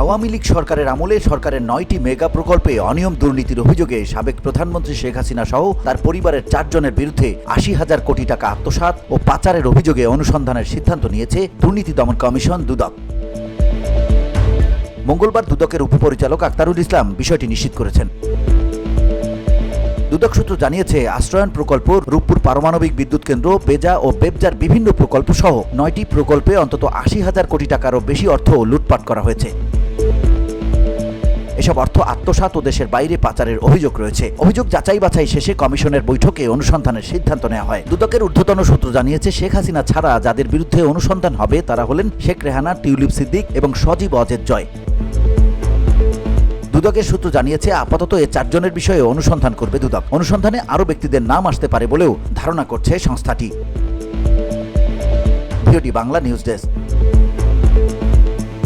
আওয়ামী লীগ সরকারের আমলে সরকারের 9টি মেগা প্রকল্পে অনিয়ম দুর্নীতির অভিযোগে সাবেক প্রধানমন্ত্রী শেখ হাসিনা সহ তার পরিবারের 4 জনের বিরুদ্ধে ৮০,০০০ কোটি টাকা আত্মসাৎ ও পাচারের অভিযোগে অনুসন্ধানের সিদ্ধান্ত নিয়েছে দুর্নীতি দমন কমিশন দুদক। মঙ্গলবার দুদকের উপপরিচালক আক্তারুল ইসলাম বিষয়টি নিশ্চিত করেছেন। দুদক সূত্র জানিয়েছে, আশ্রয়ন প্রকল্প, রূপপুর পারমাণবিক বিদ্যুৎ কেন্দ্র, বেজা ও বেবজার বিভিন্ন প্রকল্প সহ ৯টি প্রকল্পে অন্তত ৮০,০০০ কোটি টাকারও বেশি অর্থ লুটপাট করা হয়েছে। এসব অর্থ আত্মসাৎ ও দেশের বাইরে পাচারের অভিযোগ রয়েছে। অভিযোগ যাচাই বাছাই শেষে কমিশনের বৈঠকে অনুসন্ধানের সিদ্ধান্ত নেওয়া হয়। দুদকের ঊর্ধ্বতন সূত্র জানিয়েছে, শেখ হাসিনা ছাড়া যাদের বিরুদ্ধে অনুসন্ধান হবে তারা হলেন শেখ রেহানা, টিউলিপ সিদ্দিক এবং সজীব অজেদ জয়। দুদকের সূত্র জানিয়েছে, আপাতত এই 4 জনের বিষয়ে অনুসন্ধান করবে দুদক। অনুসন্ধানে আরও ব্যক্তিদের নাম আসতে পারে বলেও ধারণা করছে সংস্থাটি। VOD Bangla news desk.